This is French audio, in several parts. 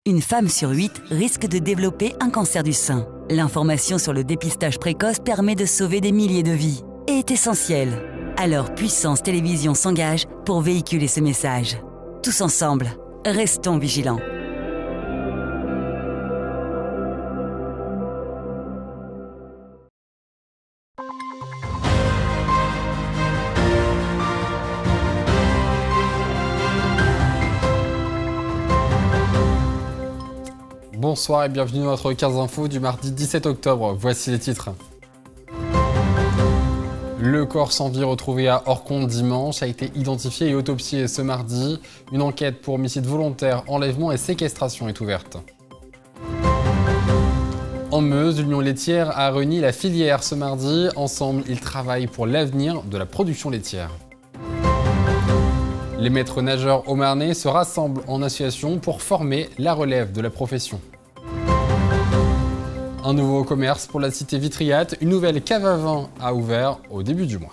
Une femme sur 8 risque de développer un cancer du sein. L'information sur le dépistage précoce permet de sauver des milliers de vies et est essentielle. Alors Puissance Télévisions s'engage pour véhiculer ce message. Tous ensemble, restons vigilants. Bonsoir et bienvenue dans notre 15 infos du mardi 17 octobre. Voici les titres. Le corps sans vie retrouvé à Orconte dimanche a été identifié et autopsié ce mardi. Une enquête pour homicide volontaire, enlèvement et séquestration est ouverte. En Meuse, l'Union laitière a réuni la filière ce mardi. Ensemble, ils travaillent pour l'avenir de la production laitière. Les maîtres nageurs haut-marnais se rassemblent en association pour former la relève de la profession. Un nouveau commerce pour la cité Vitriate, une nouvelle cave à vin a ouvert au début du mois.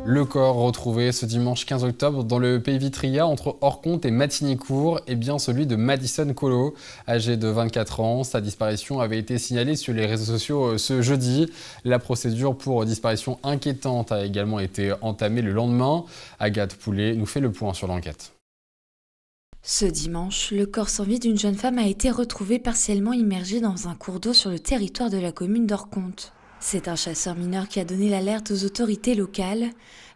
Le corps retrouvé ce dimanche 15 octobre dans le pays Vitria entre Orconte et Matignicourt est bien celui de Madison Colo, âgé de 24 ans. Sa disparition avait été signalée sur les réseaux sociaux ce jeudi. La procédure pour disparition inquiétante a également été entamée le lendemain. Agathe Poulet nous fait le point sur l'enquête. Ce dimanche, le corps sans vie d'une jeune femme a été retrouvé partiellement immergé dans un cours d'eau sur le territoire de la commune d'Orconte. C'est un chasseur mineur qui a donné l'alerte aux autorités locales.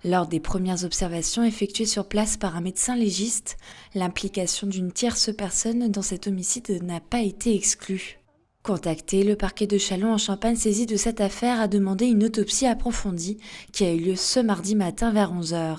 Lors des premières observations effectuées sur place par un médecin légiste, l'implication d'une tierce personne dans cet homicide n'a pas été exclue. Contacté, le parquet de Châlons en Champagne saisi de cette affaire a demandé une autopsie approfondie qui a eu lieu ce mardi matin vers 11h.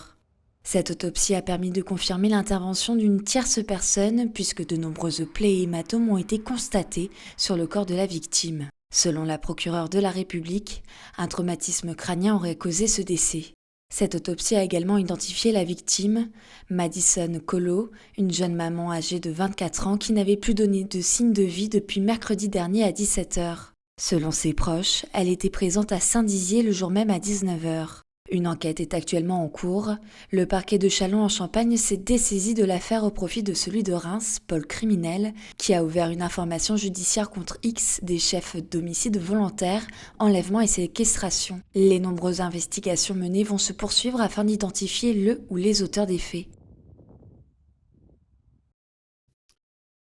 Cette autopsie a permis de confirmer l'intervention d'une tierce personne puisque de nombreuses plaies et hématomes ont été constatés sur le corps de la victime. Selon la procureure de la République, un traumatisme crânien aurait causé ce décès. Cette autopsie a également identifié la victime, Madison Colo, une jeune maman âgée de 24 ans qui n'avait plus donné de signe de vie depuis mercredi dernier à 17h. Selon ses proches, elle était présente à Saint-Dizier le jour même à 19h. Une enquête est actuellement en cours. Le parquet de Châlons en Champagne s'est dessaisi de l'affaire au profit de celui de Reims, Paul Criminel, qui a ouvert une information judiciaire contre X des chefs d'homicide volontaire, enlèvement et séquestration. Les nombreuses investigations menées vont se poursuivre afin d'identifier le ou les auteurs des faits.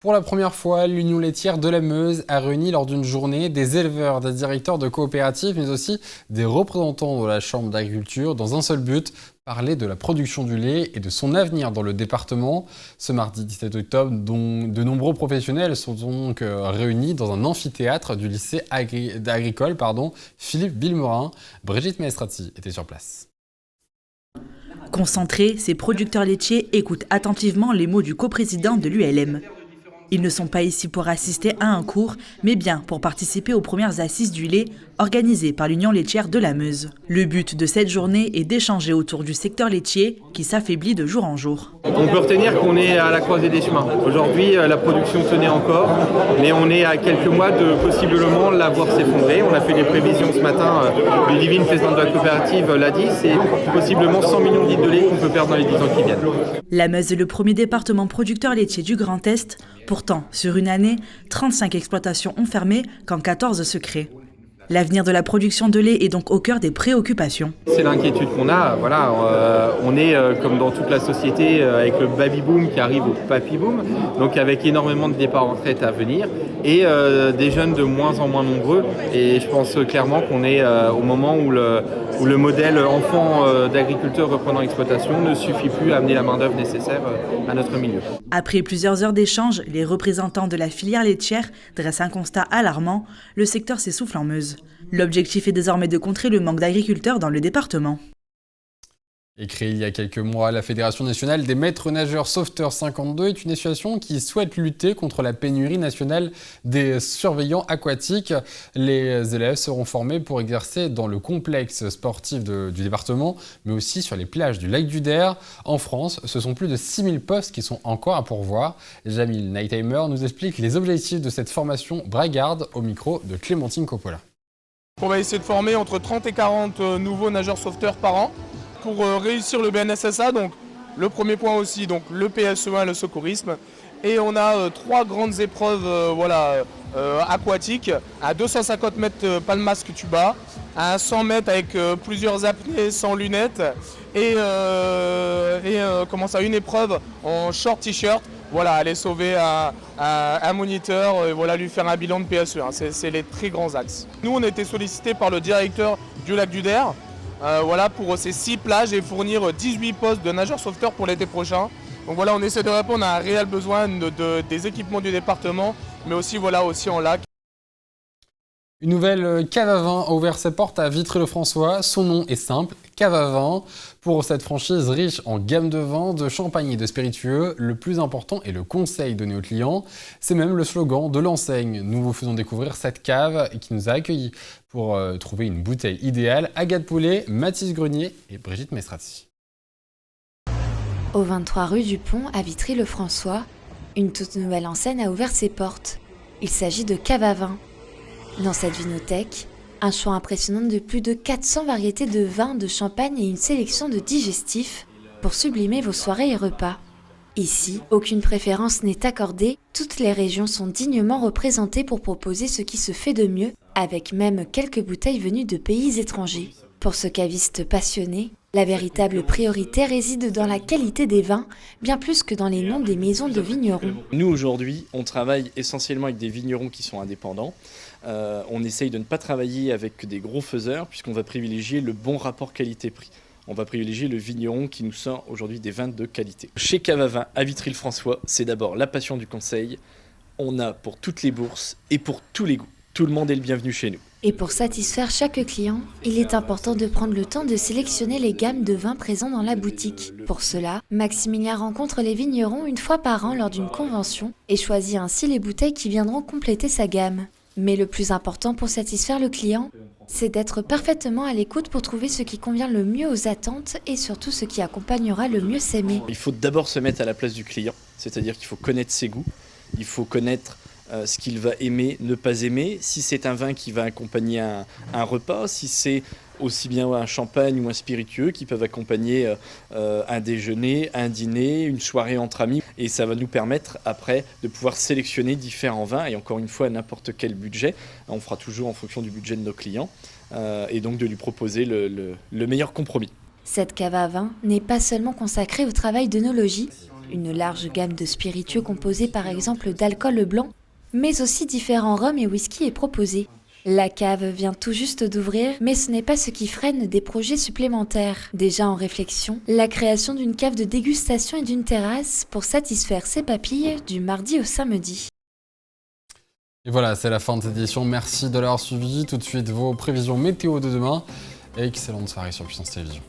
Pour la première fois, l'Union laitière de la Meuse a réuni lors d'une journée des éleveurs, des directeurs de coopératives, mais aussi des représentants de la Chambre d'agriculture dans un seul but, parler de la production du lait et de son avenir dans le département. Ce mardi 17 octobre, de nombreux professionnels sont donc réunis dans un amphithéâtre du lycée agricole Philippe Villemorin. Brigitte Maestrati était sur place. Concentrés, ces producteurs laitiers écoutent attentivement les mots du coprésident de l'ULM. Ils ne sont pas ici pour assister à un cours, mais bien pour participer aux premières assises du lait organisées par l'Union laitière de la Meuse. Le but de cette journée est d'échanger autour du secteur laitier qui s'affaiblit de jour en jour. On peut retenir qu'on est à la croisée des chemins. Aujourd'hui, la production tenait encore, mais on est à quelques mois de possiblement la voir s'effondrer. On a fait des prévisions ce matin, Ludivine, présidente de la coopérative, l'a dit, c'est possiblement 100 millions de litres de lait qu'on peut perdre dans les 10 ans qui viennent. La Meuse est le premier département producteur laitier du Grand Est. Pourtant, sur une année, 35 exploitations ont fermé quand 14 se créent. L'avenir de la production de lait est donc au cœur des préoccupations. C'est l'inquiétude qu'on a. Voilà, on est comme dans toute la société avec le baby-boom qui arrive au papy-boom, donc avec énormément de départs en retraite à venir et des jeunes de moins en moins nombreux. Et je pense clairement qu'on est au moment où le modèle enfant d'agriculteur reprenant l'exploitation ne suffit plus à amener la main-d'œuvre nécessaire à notre milieu. Après plusieurs heures d'échanges, les représentants de la filière laitière dressent un constat alarmant. Le secteur s'essouffle en Meuse. L'objectif est désormais de contrer le manque d'agriculteurs dans le département. Et créée il y a quelques mois, la Fédération nationale des maîtres nageurs sauveteurs 52 est une association qui souhaite lutter contre la pénurie nationale des surveillants aquatiques. Les élèves seront formés pour exercer dans le complexe sportif du département, mais aussi sur les plages du lac du Der. En France, ce sont plus de 6000 postes qui sont encore à pourvoir. Jamil Nightheimer nous explique les objectifs de cette formation braillarde au micro de Clémentine Coppola. On va essayer de former entre 30 et 40 nouveaux nageurs sauveteurs par an. Pour réussir le BNSSA, donc Le premier point aussi, donc le PSE1, le secourisme. Et on a 3 grandes épreuves aquatiques, à 250 mètres pas de masque tuba, à 100 mètres avec plusieurs apnées sans lunettes et une épreuve en short t-shirt. Voilà, aller sauver un moniteur, voilà, lui faire un bilan de PSE1. C'est les très grands axes. Nous, on a été sollicités par le directeur du lac du Der pour ces 6 plages et fournir 18 postes de nageurs sauveteurs pour l'été prochain. Donc voilà, on essaie de répondre à un réel besoin des équipements du département, mais aussi, aussi en lac. Une nouvelle cave à vin a ouvert ses portes à Vitry-le-François. Son nom est simple, cave à vin. Pour cette franchise riche en gamme de vins, de champagne et de spiritueux, le plus important est le conseil donné aux clients. C'est même le slogan de l'enseigne. Nous vous faisons découvrir cette cave qui nous a accueillis pour trouver une bouteille idéale. Agathe Poulet, Mathis Grenier et Brigitte Mestrati. Au 23 rue du Pont, à Vitry-le-François, une toute nouvelle enseigne a ouvert ses portes. Il s'agit de Cave à Vin. Dans cette vinothèque, un choix impressionnant de plus de 400 variétés de vins, de champagne et une sélection de digestifs pour sublimer vos soirées et repas. Ici, aucune préférence n'est accordée, toutes les régions sont dignement représentées pour proposer ce qui se fait de mieux, avec même quelques bouteilles venues de pays étrangers. Pour ce caviste passionné, la véritable priorité réside dans la qualité des vins, bien plus que dans les noms des maisons de vignerons. Nous, aujourd'hui, on travaille essentiellement avec des vignerons qui sont indépendants. On essaye de ne pas travailler avec des gros faiseurs, puisqu'on va privilégier le bon rapport qualité-prix. On va privilégier le vigneron qui nous sort aujourd'hui des vins de qualité. Chez Cave à Vin, à Vitry-le-François, c'est d'abord la passion du conseil. On a pour toutes les bourses et pour tous les goûts. Tout le monde est le bienvenu chez nous. Et pour satisfaire chaque client, il est important de prendre le temps de sélectionner les gammes de vins présents dans la boutique. Pour cela, Maximilien rencontre les vignerons une fois par an lors d'une convention et choisit ainsi les bouteilles qui viendront compléter sa gamme. Mais le plus important pour satisfaire le client, c'est d'être parfaitement à l'écoute pour trouver ce qui convient le mieux aux attentes et surtout ce qui accompagnera le mieux s'aimer. Il faut d'abord se mettre à la place du client, c'est-à-dire qu'il faut connaître ses goûts, il faut connaître ce qu'il va aimer, ne pas aimer, si c'est un vin qui va accompagner un repas, si c'est aussi bien un champagne ou un spiritueux qui peuvent accompagner un déjeuner, un dîner, une soirée entre amis. Et ça va nous permettre après de pouvoir sélectionner différents vins et encore une fois à n'importe quel budget. On fera toujours en fonction du budget de nos clients et donc de lui proposer le meilleur compromis. Cette cave à vin n'est pas seulement consacrée au travail d'œnologie, une large gamme de spiritueux composés par exemple d'alcool blanc, mais aussi différents rhums et whisky est proposée. La cave vient tout juste d'ouvrir, mais ce n'est pas ce qui freine des projets supplémentaires. Déjà en réflexion, la création d'une cave de dégustation et d'une terrasse pour satisfaire ses papilles du mardi au samedi. Et voilà, c'est la fin de cette édition. Merci de l'avoir suivi. Tout de suite, vos prévisions météo de demain. Et excellente soirée sur Puissance Télévision.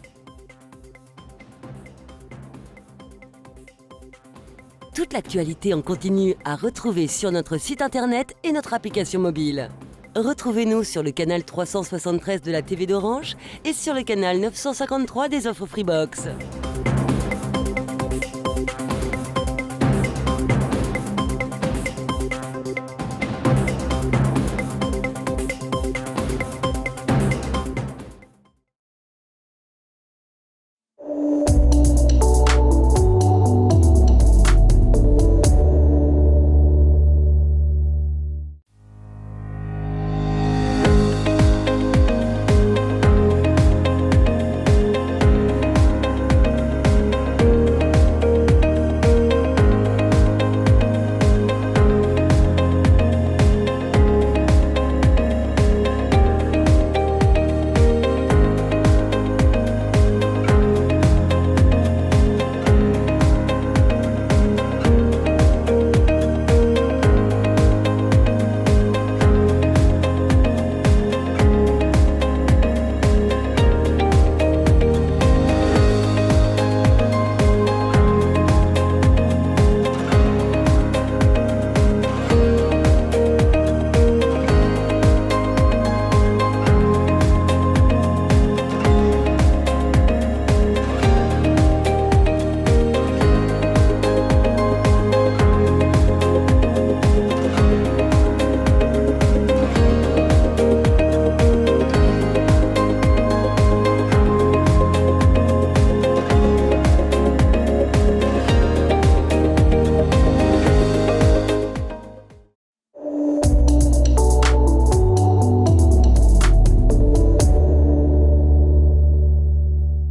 Toute l'actualité en continu à retrouver sur notre site internet et notre application mobile. Retrouvez-nous sur le canal 373 de la TV d'Orange et sur le canal 953 des offres Freebox.